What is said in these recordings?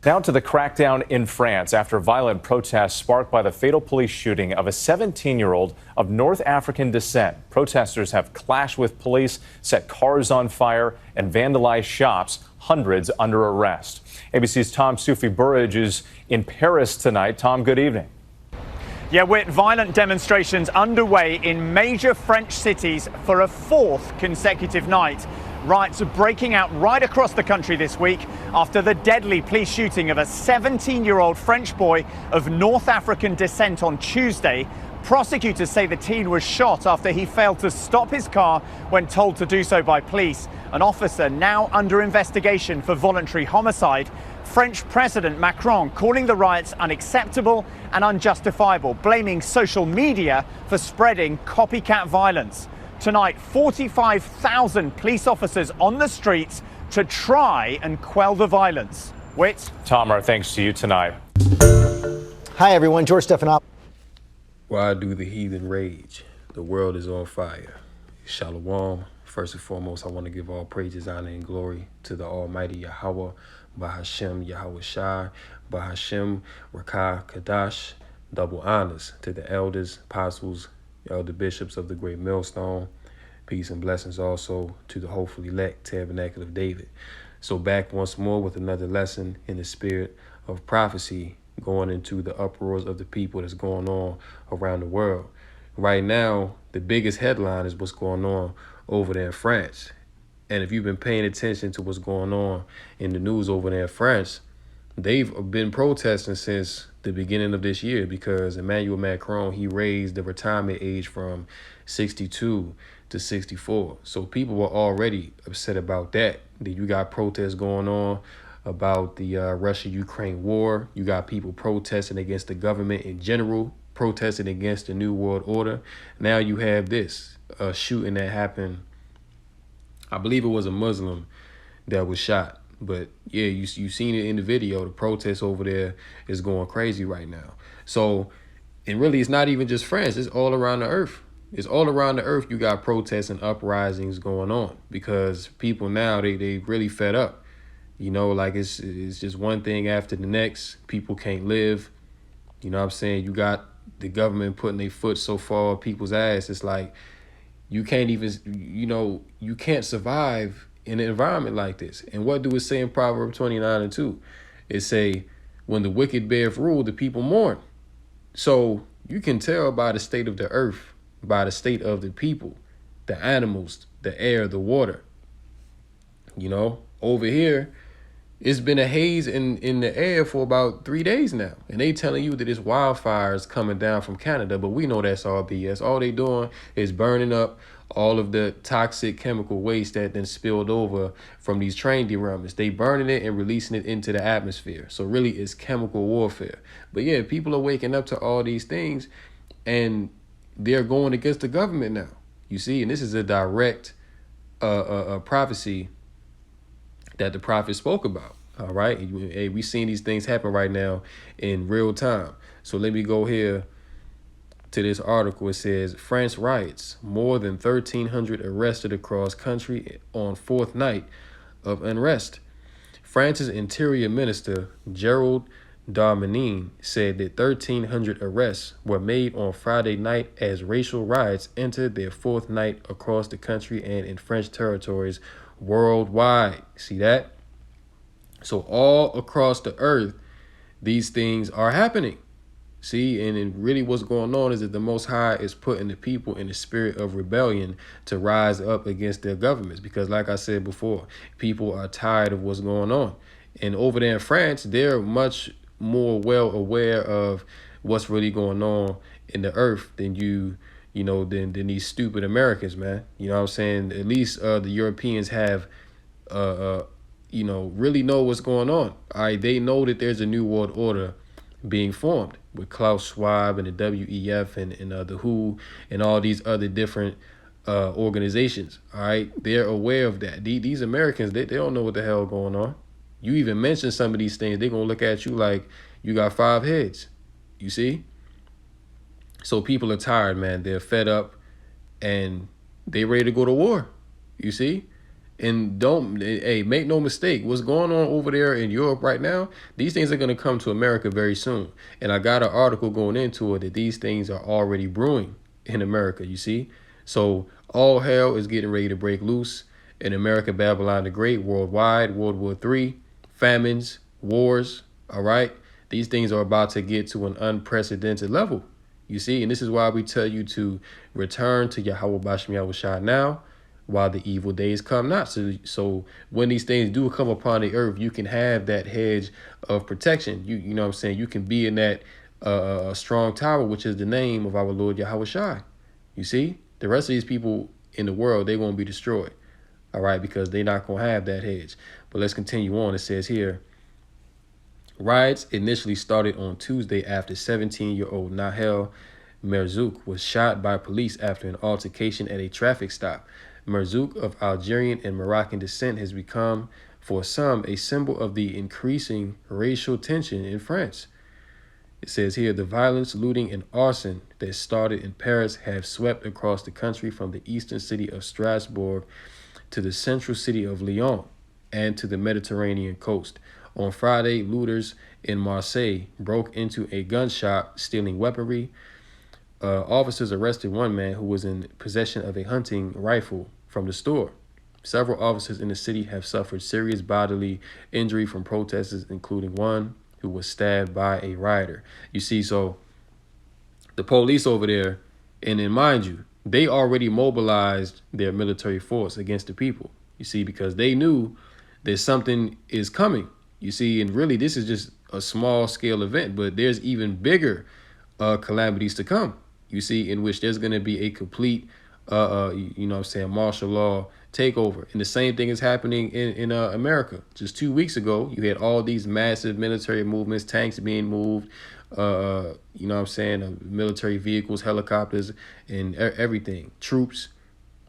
Now to the crackdown in France after violent protests sparked by the fatal police shooting of a 17-year-old of North African descent. Protesters have clashed with police, set cars on fire, and vandalized shops, hundreds under arrest. ABC's Tom Soufi-Burridge is in Paris tonight. Tom, good evening. Yeah, with violent demonstrations underway in major French cities for a fourth consecutive night. Riots are breaking out right across the country this week after the deadly police shooting of a 17-year-old French boy of North African descent on Tuesday. Prosecutors say the teen was shot after he failed to stop his car when told to do so by police. An officer now under investigation for voluntary homicide. French President Macron calling the riots unacceptable and unjustifiable, blaming social media for spreading copycat violence. Tonight, 45,000 police officers on the streets to try and quell the violence. Whit? Tom, our thanks to you tonight. Hi, everyone. George Stephanopoulos. Why do the heathen rage? The world is on fire. Shalom. First and foremost, I want to give all praises, honor, and glory to the Almighty Yahweh, Bahashem Yahweh Shai, Bahashem Rakah Kadash. Double honors to the elders, apostles, elder bishops of the great millstone. Peace and blessings also to the hopefully elect tabernacle of David. So back once more with another lesson in the spirit of prophecy, going into the uproars of the people that's going on around the world. Right now, the biggest headline is what's going on over there in France. And if you've been paying attention to what's going on in the news over there in France, they've been protesting since the beginning of this year because Emmanuel Macron, he raised the retirement age from 62 to 64. So people were already upset about that. Then you got protests going on about the Russia-Ukraine war. You got people protesting against the government in general, protesting against the New World Order. Now you have this shooting that happened. I believe it was a Muslim that was shot. But yeah, you seen it in the video. The protest over there is going crazy right now. So, and really, it's not even just France. It's all around the earth. It's all around the earth. You got protests and uprisings going on because people now, they really fed up. You know, like it's just one thing after the next. People can't live. You know what I'm saying? You got the government putting their foot so far up people's ass. It's like you can't even, you can't survive in an environment like this. And what do it say in Proverbs 29:2? It say, when the wicked beareth rule, the people mourn. So you can tell by the state of the earth, by the state of the people, the animals, the air, the water. You know, over here, it's been a haze in the air for about 3 days now. And they telling you that it's wildfires coming down from Canada, but we know that's all BS. All they doing is burning up all of the toxic chemical waste that then spilled over from these train derailments. They burning it and releasing it into the atmosphere. So really it's chemical warfare. But yeah, people are waking up to all these things and they're going against the government now. You see, and this is a direct prophecy that the prophet spoke about. All right. Hey, we seeing these things happen right now in real time. So let me go here to this article. It says France riots, more than 1,300 arrested across country on fourth night of unrest. France's Interior Minister Gerald Darmanin said that 1,300 arrests were made on Friday night as racial riots entered their fourth night across the country and in French territories worldwide. See that? So all across the earth, these things are happening. See, and really what's going on is that the Most High is putting the people in the spirit of rebellion to rise up against their governments. Because like I said before, people are tired of what's going on. And over there in France, they're much more well aware of what's really going on in the earth than than these stupid Americans, man. You know what I'm saying? At least the Europeans have, really know what's going on. All right, they know that there's a new world order being formed with Klaus Schwab and the WEF and the WHO and all these other different organizations. All right, they're aware of that. These Americans, they don't know what the hell going on. You even mention some of these things, they're going to look at you like you got 5 heads. You see? So people are tired, man. They're fed up and they ready to go to war. You see? And make no mistake, what's going on over there in Europe right now, these things are going to come to America very soon. And I got an article going into it that these things are already brewing in America, you see? So all hell is getting ready to break loose in America, Babylon the Great, worldwide, World War III, famines, wars, all right? These things are about to get to an unprecedented level, you see? And this is why we tell you to return to Yahweh Bashem Yahushua now, while the evil days come not. So when these things do come upon the earth, you can have that hedge of protection. You know what I'm saying? You can be in that strong tower, which is the name of our Lord Yahweh Shai. You see, the rest of these people in the world, they won't be destroyed. All right, because they're not going to have that hedge. But let's continue on. It says here, riots initially started on Tuesday after 17-year-old Nahel Merzouk was shot by police after an altercation at a traffic stop. Merzouk, of Algerian and Moroccan descent, has become, for some, a symbol of the increasing racial tension in France. It says here, the violence, looting, and arson that started in Paris have swept across the country from the eastern city of Strasbourg to the central city of Lyon and to the Mediterranean coast. On Friday, looters in Marseille broke into a gun shop, stealing weaponry. Officers arrested one man who was in possession of a hunting rifle from the store. Several officers in the city have suffered serious bodily injury from protesters, including one who was stabbed by a rioter. You see, so the police over there, and then mind you, they already mobilized their military force against the people. You see, because they knew that something is coming. You see, and really this is just a small scale event, but there's even bigger calamities to come. You see, in which there's going to be a complete, martial law takeover. And the same thing is happening in America. Just 2 weeks ago, you had all these massive military movements, tanks being moved, military vehicles, helicopters, and everything. Troops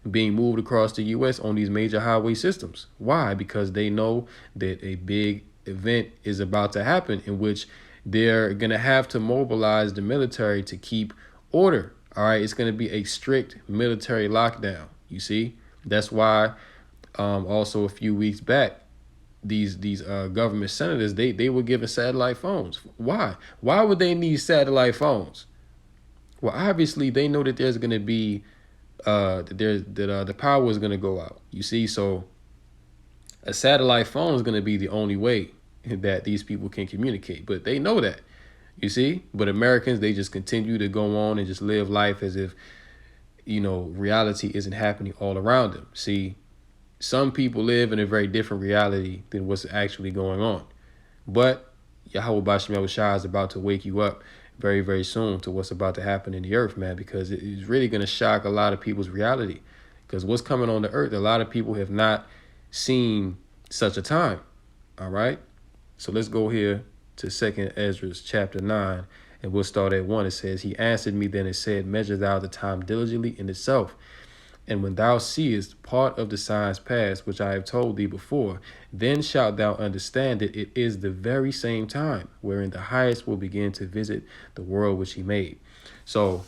being moved across the U.S. on these major highway systems. Why? Because they know that a big event is about to happen in which they're going to have to mobilize the military to keep order. All right, it's going to be a strict military lockdown. You see, that's why also a few weeks back, these government senators, they were given satellite phones. Why would they need satellite phones? Well, obviously they know that there's going to be the power is going to go out. You see, so a satellite phone is going to be the only way that these people can communicate, but they know that. You see, but Americans, they just continue to go on and just live life as if, reality isn't happening all around them. See, some people live in a very different reality than what's actually going on. But Yahweh Bashem Yahushua is about to wake you up very, very soon to what's about to happen in the earth, man, because it is really going to shock a lot of people's reality. Because what's coming on the earth, a lot of people have not seen such a time. All right. So let's go here to 2 Ezra chapter 9, and we'll start at 1. It says, he answered me then and said, measure thou the time diligently in itself. And when thou seest part of the signs past, which I have told thee before, then shalt thou understand that it is the very same time wherein the highest will begin to visit the world which he made. So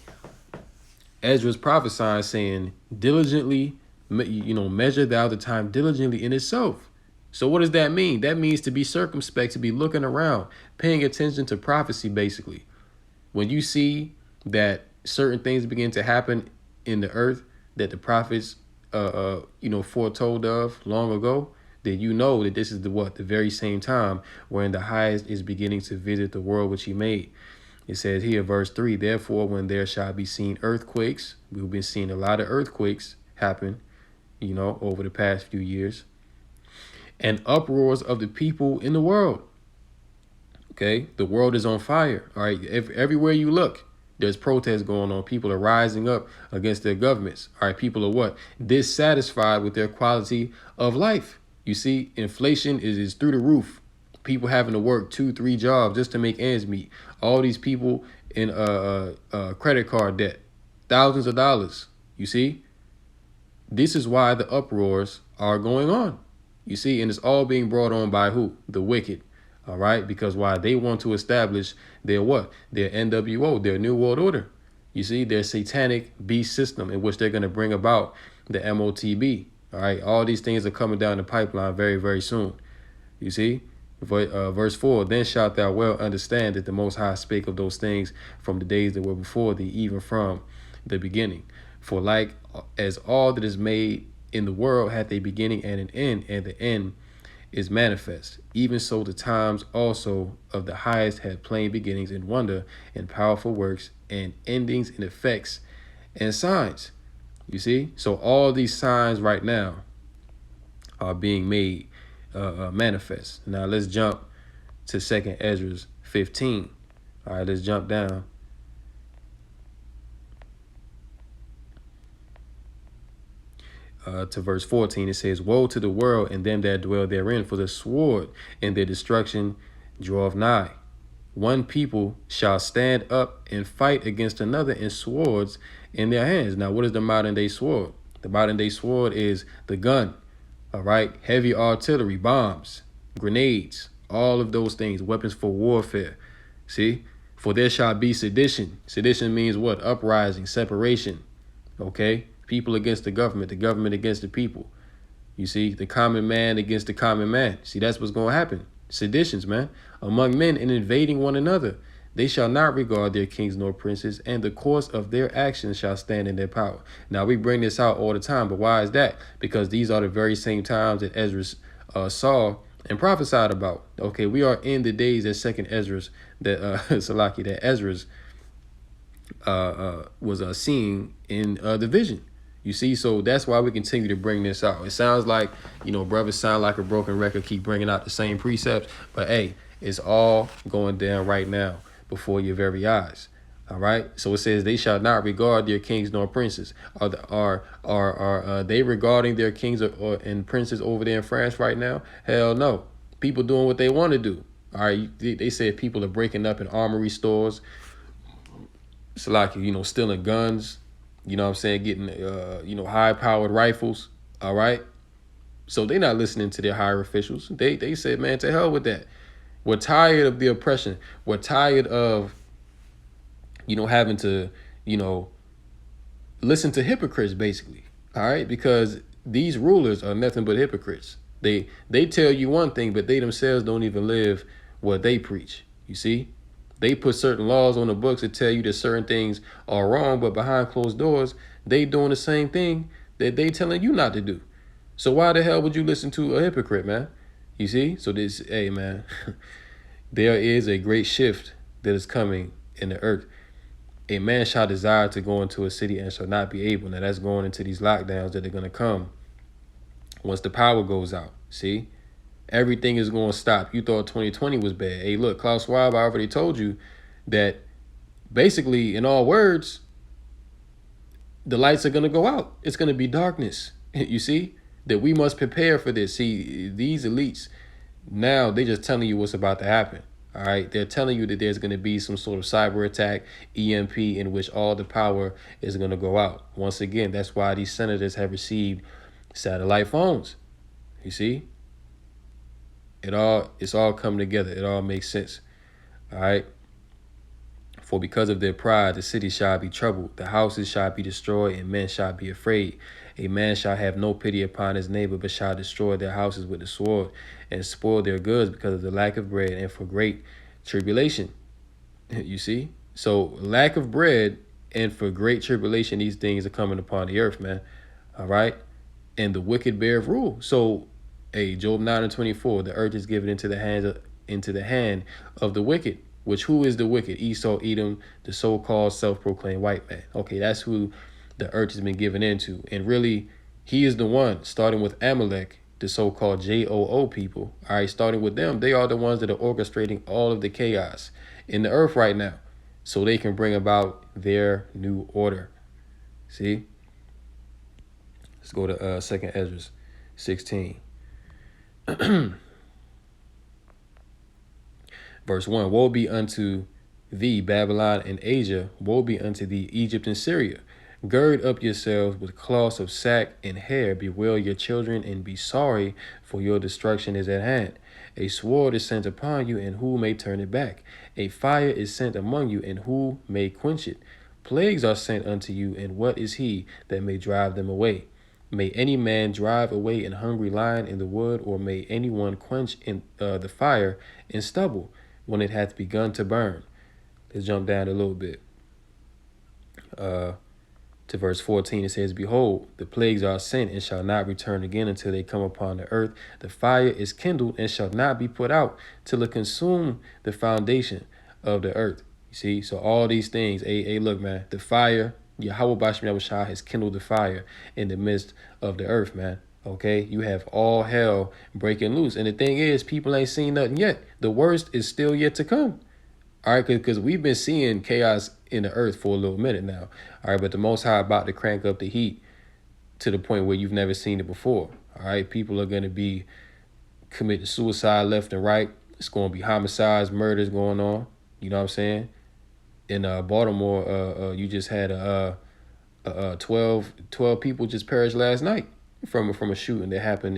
Ezra's prophesying, saying, diligently, measure thou the time diligently in itself. So what does that mean? That means to be circumspect, to be looking around, paying attention to prophecy, basically. When you see that certain things begin to happen in the earth that the prophets, foretold of long ago, then you know that this is the very same time wherein the highest is beginning to visit the world which he made. It says here, verse 3, therefore, when there shall be seen earthquakes, we've been seeing a lot of earthquakes happen, over the past few years, and uproars of the people in the world. Okay, the world is on fire. All right, everywhere you look, there's protests going on. People are rising up against their governments. All right, people are what? Dissatisfied with their quality of life. You see, inflation is through the roof. People having to work 2-3 jobs just to make ends meet. All these people in credit card debt, thousands of dollars. You see, this is why the uproars are going on. You see, and it's all being brought on by who? The wicked. All right, because why? They want to establish their what? Their NWO, their New World Order. You see, their satanic beast system in which they're going to bring about the MOTB. All right, all these things are coming down the pipeline very, very soon. You see? Verse 4, then shalt thou well understand that the Most High spake of those things from the days that were before thee, even from the beginning. For like as all that is made in the world hath a beginning and an end, and the end is manifest. Even so the times also of the highest had plain beginnings and wonder and powerful works and endings and effects and signs. You see? So all these signs right now are being made manifest. Now let's jump to 2nd Ezra 15. All right, let's jump down. To verse 14, it says, woe to the world and them that dwell therein, for the sword and their destruction draweth nigh. One people shall stand up and fight against another, and swords in their hands. Now, what is the modern day sword? The modern day sword is the gun. All right, heavy artillery, bombs, grenades, all of those things, weapons for warfare. See, for there shall be sedition. Sedition means what? Uprising, separation. Okay, people against the government against the people. You see, the common man against the common man. See, that's what's going to happen. Seditions, man, among men and invading one another. They shall not regard their kings nor princes, and the course of their actions shall stand in their power. Now, we bring this out all the time, but why is that? Because these are the very same times that Ezra saw and prophesied about. Okay, we are in the days that 2nd Ezra, that Salaki, that Ezra was seeing in the vision. You see, so that's why we continue to bring this out. It sounds like, brothers sound like a broken record, keep bringing out the same precepts, but hey, it's all going down right now before your very eyes. All right. So it says they shall not regard their kings nor princes. Are they regarding their kings and princes over there in France right now? Hell no. People doing what they want to do. All right. They said people are breaking up in armory stores. It's like, stealing guns. You know what I'm saying? Getting, high-powered rifles. All right. So they're not listening to their higher officials. They said, man, to hell with that. We're tired of the oppression. We're tired of, having to, listen to hypocrites, basically. All right. Because these rulers are nothing but hypocrites. They tell you one thing, but they themselves don't even live what they preach. You see? They put certain laws on the books that tell you that certain things are wrong, but behind closed doors, they doing the same thing that they telling you not to do. So why the hell would you listen to a hypocrite, man? You see? So hey, man, there is a great shift that is coming in the earth. A man shall desire to go into a city and shall not be able. Now that's going into these lockdowns that are going to come once the power goes out. See? Everything is going to stop. You thought 2020 was bad. Hey, look, Klaus Schwab, I already told you that basically, in all words, the lights are going to go out. It's going to be darkness. You see? That we must prepare for this. See, these elites, now they're just telling you what's about to happen. All right? They're telling you that there's going to be some sort of cyber attack, EMP, in which all the power is going to go out. Once again, that's why these senators have received satellite phones. You see? It's all coming together. It all makes sense. All right. For because of their pride, the city shall be troubled. The houses shall be destroyed, and men shall be afraid. A man shall have no pity upon his neighbor, but shall destroy their houses with the sword and spoil their goods because of the lack of bread and for great tribulation. You see? So lack of bread and for great tribulation, these things are coming upon the earth, man. All right. And the wicked bear of rule. So Job 9:24, the earth is given into the hand of the wicked, which who is the wicked? Esau, Edom, the so-called self-proclaimed white man. Okay, that's who the earth has been given into. And really, he is the one, starting with Amalek, the so-called JOO people. All right, starting with them, they are the ones that are orchestrating all of the chaos in the earth right now so they can bring about their new order. See? Let's go to 2nd Ezra 16. Verse 1, woe be unto thee, Babylon and Asia, woe be unto thee, Egypt and Syria. Gird up yourselves with cloths of sack and hair, bewail your children and be sorry, for your destruction is at hand. A sword is sent upon you, and who may turn it back? A fire is sent among you, and who may quench it? Plagues are sent unto you, and what is he that may drive them away? May any man drive away an hungry lion in the wood, or may anyone quench in the fire in stubble when it hath begun to burn. Let's jump down a little bit. To verse 14, it says, Behold, the plagues are sent and shall not return again until they come upon the earth. The fire is kindled and shall not be put out till it consume the foundation of the earth. You see, so all these things, hey, look, man, the fire, Yahweh Basham Yahushua has kindled the fire in the midst of the earth, man. Okay, you have all hell breaking loose. And the thing is, people ain't seen nothing yet. The worst is still yet to come. All right, because we've been seeing chaos in the earth for a little minute now. All right, but the Most High about to crank up the heat to the point where you've never seen it before. All right, people are going to be committing suicide left and right. It's going to be homicides, murders going on. You know what I'm saying? In Baltimore, you just had 12 people just perished last night from a shooting that happened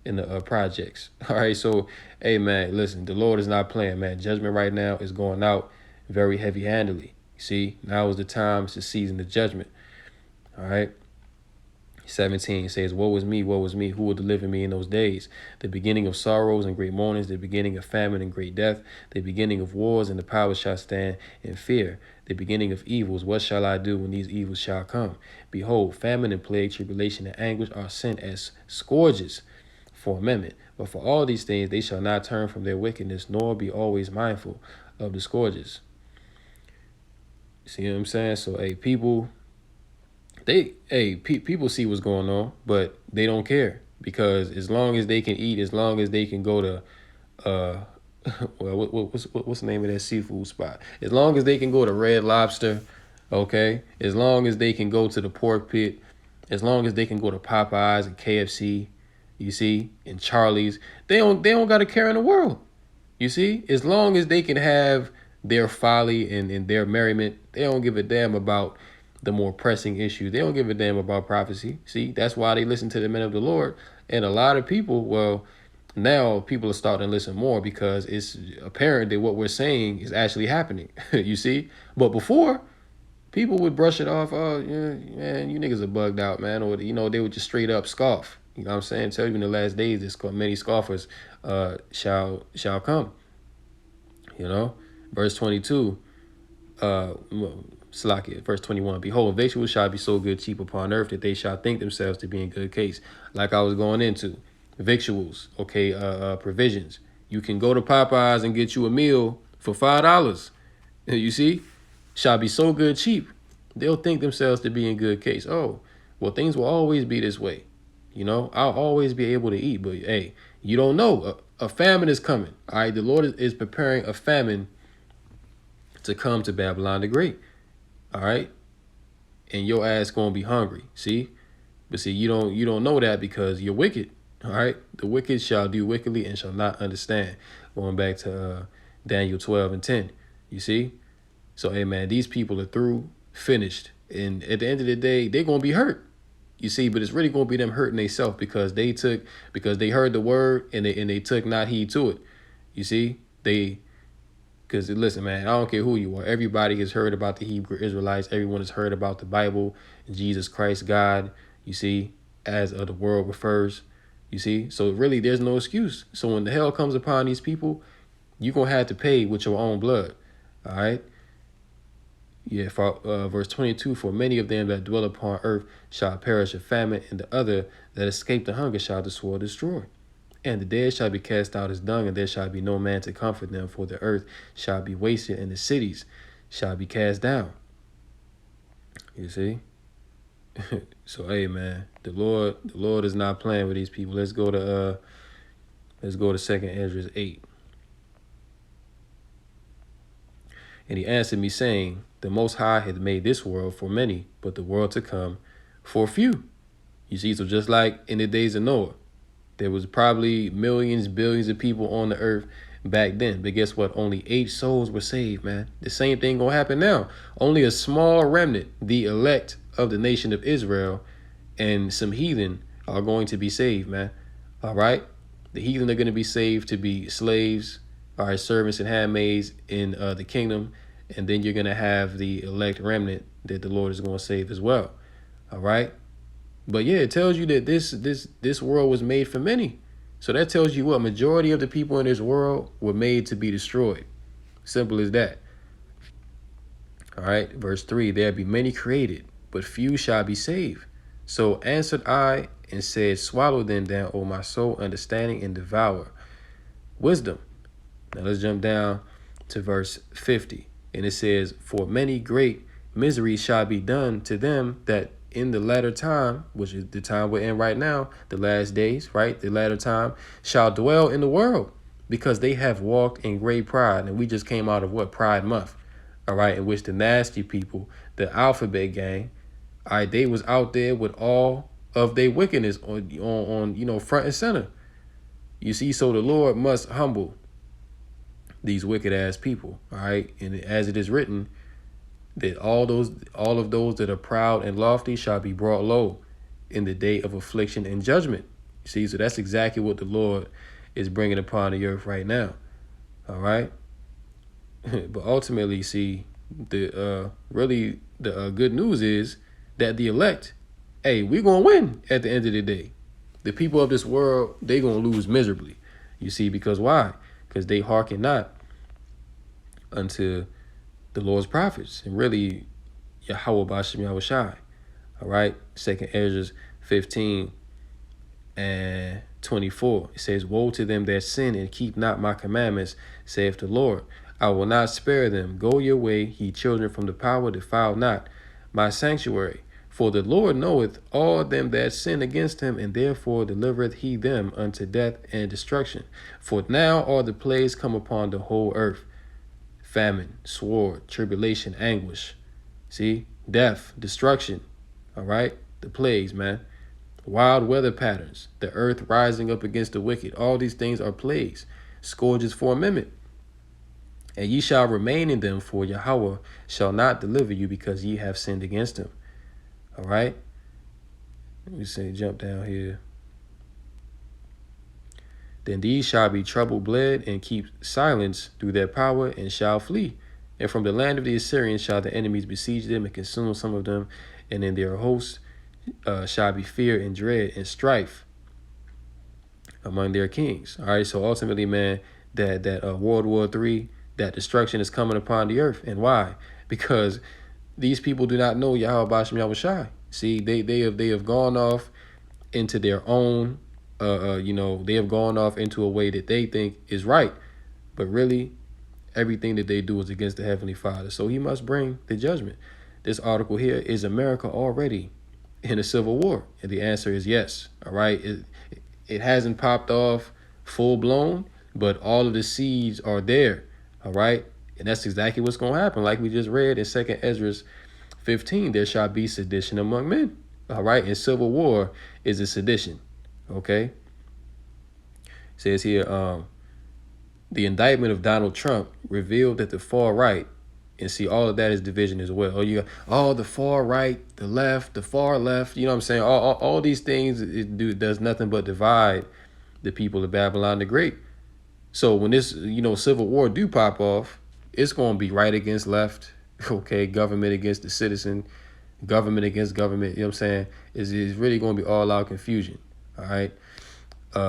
in the projects. All right, so hey man, listen, the Lord is not playing, man. Judgment right now is going out very heavy-handedly. See, now is the time to season the judgment. All right. 17 says, woe is me, who will deliver me in those days? The beginning of sorrows and great mournings, the beginning of famine and great death, the beginning of wars, and the power shall stand in fear. The beginning of evils, what shall I do when these evils shall come? Behold, famine and plague, tribulation and anguish are sent as scourges for amendment. But for all these things they shall not turn from their wickedness, nor be always mindful of the scourges. See what I'm saying? So, hey, people... people see what's going on, but they don't care, because as long as they can eat, as long as they can go to, what's the name of that seafood spot? As long as they can go to Red Lobster, okay? As long as they can go to the pork pit, as long as they can go to Popeyes and KFC, you see, and Charlie's, they don't got a care in the world. You see, as long as they can have their folly and their merriment, they don't give a damn about the more pressing issues. They don't give a damn about prophecy. See, that's why they listen to the men of the Lord. And a lot of people, well, now people are starting to listen more, because it's apparent that what we're saying is actually happening. You see? But before, people would brush it off. Oh, yeah, man, you niggas are bugged out, man. Or, you know, they would just straight up scoff. You know what I'm saying? Tell you in the last days, many scoffers shall come. You know? Verse 22, Slakia, verse 21, behold, victuals shall be so good cheap upon earth that they shall think themselves to be in good case. Like I was going into, victuals, okay, provisions. You can go to Popeyes and get you a meal for $5. You see? Shall be so good cheap. They'll think themselves to be in good case. Oh, well, things will always be this way. You know, I'll always be able to eat. But, hey, you don't know. A famine is coming. All right, the Lord is preparing a famine to come to Babylon the Great. All right, and your ass gonna be hungry. See, but see, you don't know that because you're wicked. All right, the wicked shall do wickedly and shall not understand. Going back to Daniel 12:10. You see, so hey man, these people are through, finished, and at the end of the day, they're gonna be hurt. You see, but it's really gonna be them hurting themselves because they heard the word and they took not heed to it. You see, because listen, man, I don't care who you are. Everybody has heard about the Hebrew Israelites. Everyone has heard about the Bible, Jesus Christ, God, you see, as the world refers, you see. So really, there's no excuse. So when the hell comes upon these people, you're going to have to pay with your own blood, all right? Yeah, for verse 22, for many of them that dwell upon earth shall perish of famine, and the other that escape the hunger shall the sword destroy. And the dead shall be cast out as dung, and there shall be no man to comfort them, for the earth shall be wasted, and the cities shall be cast down. You see? So hey man, the Lord is not playing with these people. Let's go to 2nd Ezra 8. And he answered me, saying, the Most High hath made this world for many, but the world to come for few. You see, so just like in the days of Noah, there was probably millions, billions of people on the earth back then. But guess what? Only 8 souls were saved, man. The same thing gonna happen now. Only a small remnant, the elect of the nation of Israel, and some heathen are going to be saved, man. All right? The heathen are going to be saved to be slaves, all right, servants and handmaids in the kingdom. And then you're going to have the elect remnant that the Lord is going to save as well. All right? But yeah, it tells you that this world was made for many. So that tells you what majority of the people in this world were made to be destroyed. Simple as that. All right, verse 3, there be many created, but few shall be saved. So answered I and said, swallow them down, O my soul, understanding, and devour wisdom. Now let's jump down to verse 50. And it says, for many great miseries shall be done to them that in the latter time, which is the time we're in right now, the last days, right? The latter time shall dwell in the world, because they have walked in great pride. And we just came out of what? Pride Month, all right, in which the nasty people, the alphabet gang, all right, they was out there with all of their wickedness on front and center. You see, so the Lord must humble these wicked ass people, all right? And as it is written, that all of those that are proud and lofty shall be brought low in the day of affliction and judgment. You see, so that's exactly what the Lord is bringing upon the earth right now, all right? But ultimately, see, the good news is that the elect, hey, we're gonna win at the end of the day. The people of this world, they gonna lose miserably. You see, because why? Because they hearken not unto the Lord's prophets, and really Yahweh Bashem Yahushai. All right, 2nd Ezra 15 and 24. It says, woe to them that sin and keep not my commandments, saith the Lord. I will not spare them. Go your way, ye children, from the power, defile not my sanctuary. For the Lord knoweth all them that sin against him, and therefore delivereth he them unto death and destruction. For now are the plagues come upon the whole earth: famine, sword, tribulation, anguish. See, death, destruction. All right, the plagues, man. Wild weather patterns, the earth rising up against the wicked. All these things are plagues, scourges for a minute. And ye shall remain in them, for Yahweh shall not deliver you, because ye have sinned against him. All right. Let me say, jump down here. Then these shall be troubled, bled, and keep silence through their power, and shall flee. And from the land of the Assyrians shall the enemies besiege them and consume some of them, and in their hosts shall be fear and dread and strife among their kings. All right. So ultimately, man, that World War III, that destruction is coming upon the earth. And why? Because these people do not know Yahweh Bashem Yahushai. See, they have gone off into their own, they have gone off into a way that they think is right. But really, everything that they do is against the Heavenly Father. So he must bring the judgment. This article here, is America already in a civil war? And the answer is yes. All right. It hasn't popped off full blown, but all of the seeds are there. All right. And that's exactly what's going to happen. Like we just read in 2nd Ezra 15, there shall be sedition among men. All right. And civil war is a sedition. Okay. It says here, the indictment of Donald Trump revealed that the far right, and see, all of that is division as well. Oh, you got the far right, the left, the far left. You know what I'm saying? All these things does nothing but divide the people of Babylon the Great. So when this, civil war do pop off, it's going to be right against left, okay, government against the citizen, government against government, you know what I'm saying? It's really going to be all out confusion, all right?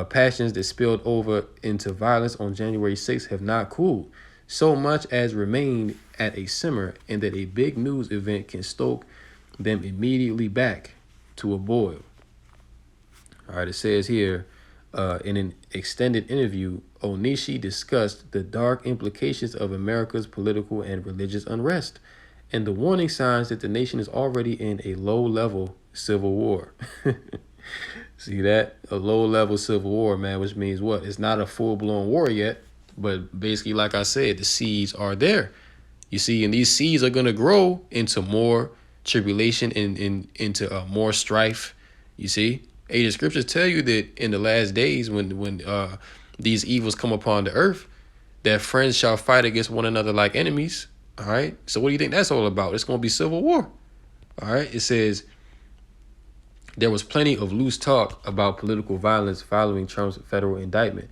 Passions that spilled over into violence on January 6th have not cooled, so much as remained at a simmer, and that a big news event can stoke them immediately back to a boil. All right, it says here, in an extended interview, Onishi discussed the dark implications of America's political and religious unrest and the warning signs that the nation is already in a low-level civil war. See that? A low-level civil war, man, which means what? It's not a full-blown war yet, but basically, like I said, the seeds are there. You see, and these seeds are going to grow into more tribulation and into more strife. You see? Hey, the scriptures tell you that in the last days, when these evils come upon the earth, that friends shall fight against one another like enemies. All right. So what do you think that's all about? It's going to be civil war. All right. It says there was plenty of loose talk about political violence following Trump's federal indictment.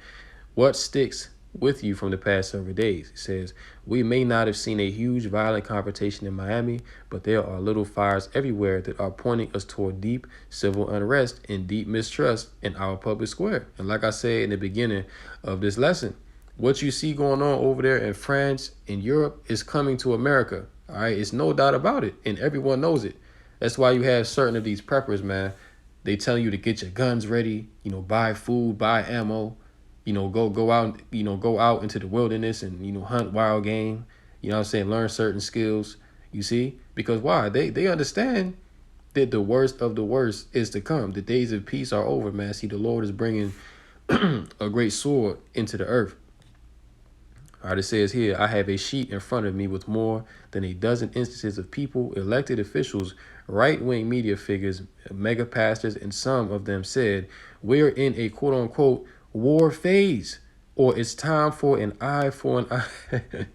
What sticks with you from the past several days. It says, we may not have seen a huge violent confrontation in Miami, but there are little fires everywhere that are pointing us toward deep civil unrest and deep mistrust in our public square. And like I said in the beginning of this lesson, what you see going on over there in France, in Europe, is coming to America. All right, it's no doubt about it, and everyone knows it. That's why you have certain of these preppers, man. They tell you to get your guns ready, buy food, buy ammo, go out, go out into the wilderness and, hunt wild game, learn certain skills, you see? Because why? They understand that the worst of the worst is to come. The days of peace are over, man. See, the Lord is bringing a great sword into the earth. All right, it says here, I have a sheet in front of me with more than a dozen instances of people, elected officials, right-wing media figures, mega pastors, and some of them said, we're in a quote-unquote war phase, or it's time for an eye for an eye.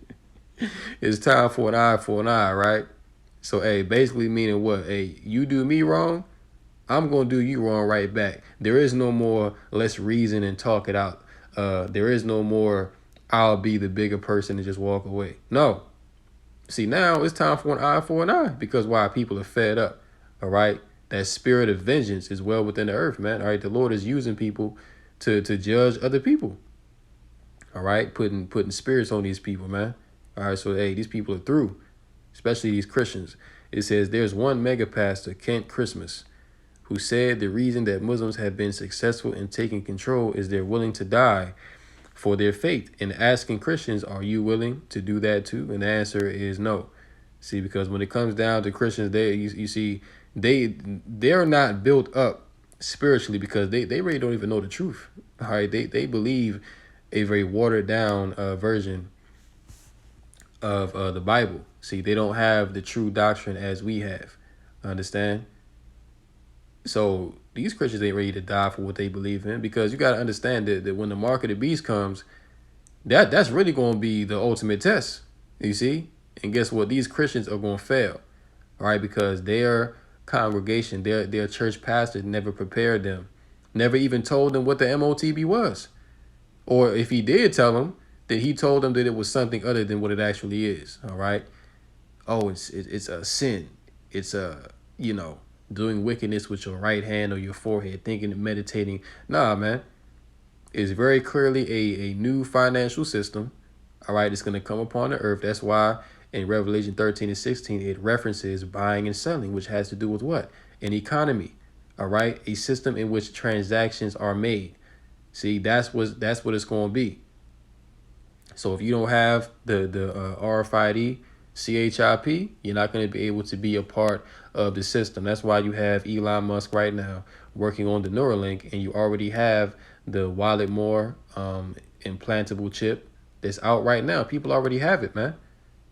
It's time for an eye for an eye, right? So, hey, basically meaning what? Hey, you do me wrong, I'm going to do you wrong right back. There is no more let's reason and talk it out. There is no more I'll be the bigger person and just walk away. No. See, now it's time for an eye because why? People are fed up. All right. That spirit of vengeance is well within the earth, man. All right. The Lord is using people to judge other people. All right. Putting spirits on these people, man. All right. So, hey, these people are through, especially these Christians. It says there's one mega pastor, Kent Christmas, who said the reason that Muslims have been successful in taking control is they're willing to die for their faith. And asking Christians, are you willing to do that too? And the answer is no. See, because when it comes down to Christians, they're not built up spiritually because they really don't even know the truth. All right, they believe a very watered down version of the Bible. See, they don't have the true doctrine as we have. Understand? So these Christians ain't ready to die for what they believe in, because you got to understand that when the mark of the beast comes, that's really going to be the ultimate test, you see? And guess what? These Christians are going to fail, all right? Because their congregation, their church pastor never prepared them, never even told them what the MOTB was. Or if he did tell them, that he told them that it was something other than what it actually is, all right? Oh, it's a sin. It's doing wickedness with your right hand or your forehead, thinking and meditating. Nah, man. It's very clearly a new financial system. All right, it's going to come upon the earth. That's why in Revelation 13 and 16, it references buying and selling, which has to do with what? An economy. All right, a system in which transactions are made. See, that's what it's going to be. So if you don't have the RFID, CHIP, you're not going to be able to be a part of the system. That's why you have Elon Musk right now working on the Neuralink, and you already have the Wallet More implantable chip that's out right now. People already have it, man.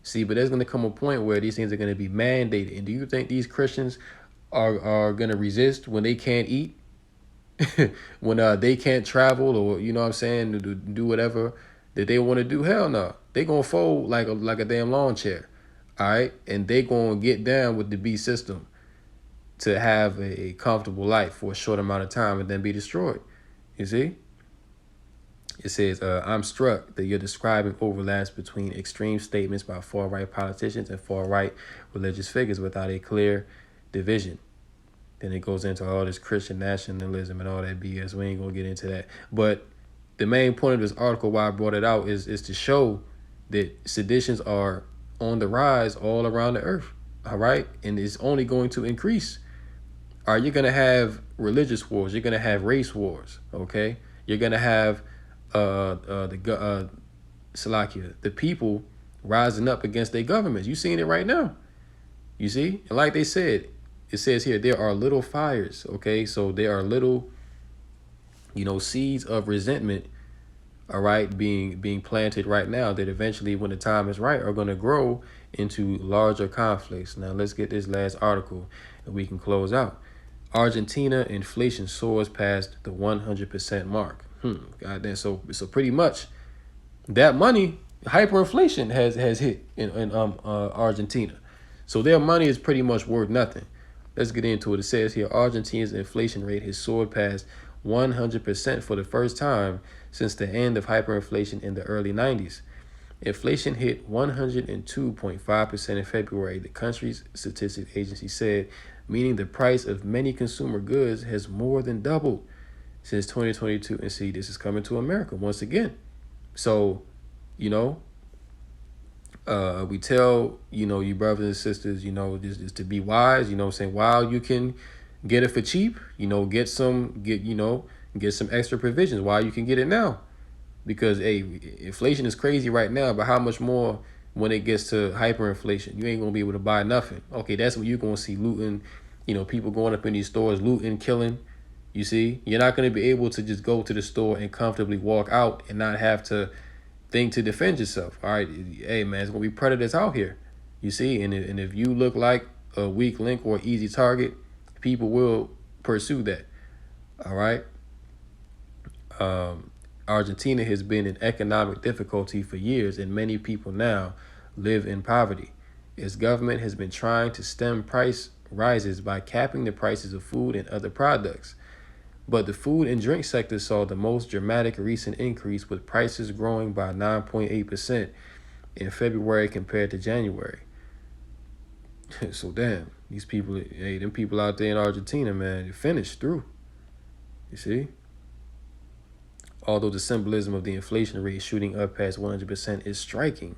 See, but there's going to come a point where these things are going to be mandated. And do you think these Christians are going to resist when they can't eat, when they can't travel, or, do whatever that they want to do? Hell no. They going to fold like a damn lawn chair. All right. And they going to get down with the beast system to have a comfortable life for a short amount of time and then be destroyed. You see? It says, I'm struck that you're describing overlaps between extreme statements by far-right politicians and far-right religious figures without a clear division. Then it goes into all this Christian nationalism and all that BS. We ain't going to get into that. But the main point of this article, why I brought it out, is to show that seditions are on the rise all around the earth. All right? And it's only going to increase. All right, you're going to have religious wars. You're going to have race wars. Okay? You're going to have the people rising up against their governments. You're seeing it right now. You see? And like they said, it says here, there are little fires. Okay? So there are little, seeds of resentment, all right, being planted right now that eventually, when the time is right, are going to grow into larger conflicts. Now, let's get this last article and we can close out. Argentina inflation soars past the 100% mark. Goddamn. So pretty much that money, hyperinflation has hit in Argentina. So their money is pretty much worth nothing. Let's get into it. It says here, Argentina's inflation rate has soared past 100% for the first time since the end of hyperinflation in the early 90s. Inflation hit 102.5% in February, the country's statistics agency said, meaning the price of many consumer goods has more than doubled since 2022. And see, this is coming to America once again. So, we tell, you brothers and sisters, just to be wise, saying, while you can get it for cheap, get some extra provisions while you can get it now. Because, hey, inflation is crazy right now, but how much more when it gets to hyperinflation? You ain't going to be able to buy nothing. Okay, that's what you're going to see looting, people going up in these stores, looting, killing. You see, you're not going to be able to just go to the store and comfortably walk out and not have to think to defend yourself. All right, hey, man, it's going to be predators out here. You see, and if you look like a weak link or easy target, people will pursue that. All right. Argentina has been in economic difficulty for years, and many people now live in poverty. Its government has been trying to stem price rises by capping the prices of food and other products. But the food and drink sector saw the most dramatic recent increase, with prices growing by 9.8% in February compared to January. So damn, these people, hey, them people out there in Argentina, man, they finished through. You see? Although the symbolism of the inflation rate shooting up past 100% is striking,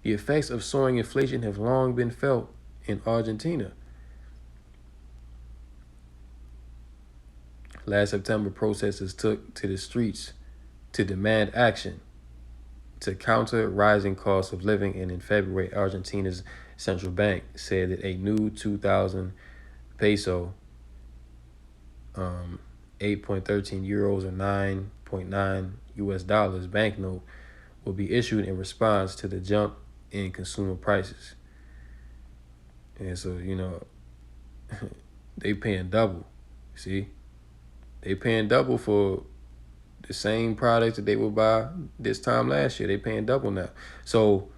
the effects of soaring inflation have long been felt in Argentina. Last September, protesters took to the streets to demand action to counter rising costs of living, and in February, Argentina's central bank said that a new 2,000 peso, 8.13 euros or 9.9 US dollars banknote will be issued in response to the jump in consumer prices. And so, they paying double. See? They paying double for the same products that they would buy this time last year. They paying double now. So,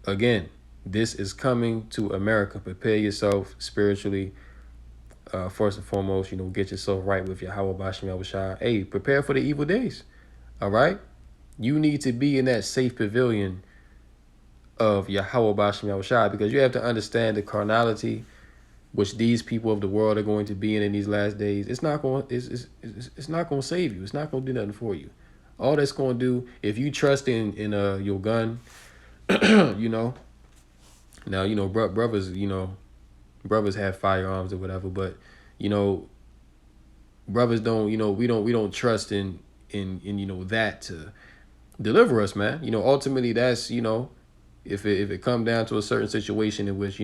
again, this is coming to America. Prepare yourself spiritually. First and foremost, get yourself right with Yahweh Bashem Yahushua. Hey, prepare for the evil days. All right? You need to be in that safe pavilion of Yahweh Bashem Yahushua, because you have to understand the carnality which these people of the world are going to be in these last days. It's not going to save you. It's not going to do nothing for you. All that's going to do, if you trust in your gun, now, brothers, brothers have firearms or whatever, but, brothers don't, we don't trust in that to deliver us, man. Ultimately that's, if it come down to a certain situation in which,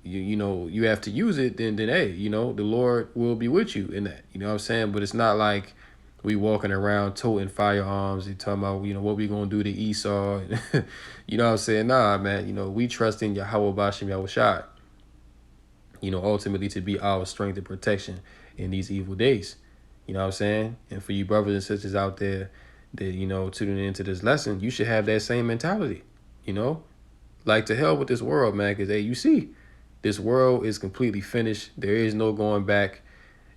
you have to use it, then hey, the Lord will be with you in that. You know what I'm saying? But it's not like we walking around toting firearms and talking about, what we gonna do to Esau. You know what I'm saying? Nah, man, we trust in Yahweh Bashem Yahushua, ultimately to be our strength and protection in these evil days. You know what I'm saying? And for you brothers and sisters out there that, tuning into this lesson, you should have that same mentality, like, to hell with this world, man, because, hey, you see, this world is completely finished. There is no going back,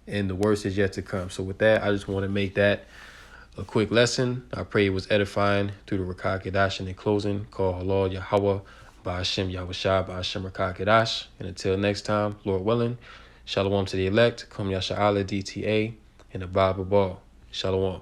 and the worst is yet to come. So with that, I just want to make that a quick lesson. I pray it was edifying through the Rakah Kedash. In closing, call Halal Yahweh, Ba'ashem Yahushua, Ba'ashem Rakah Kedash. And until next time, Lord willing, Shalom to the elect, Kum Yasha'ala DTA, and the Bible Ball. Shalom.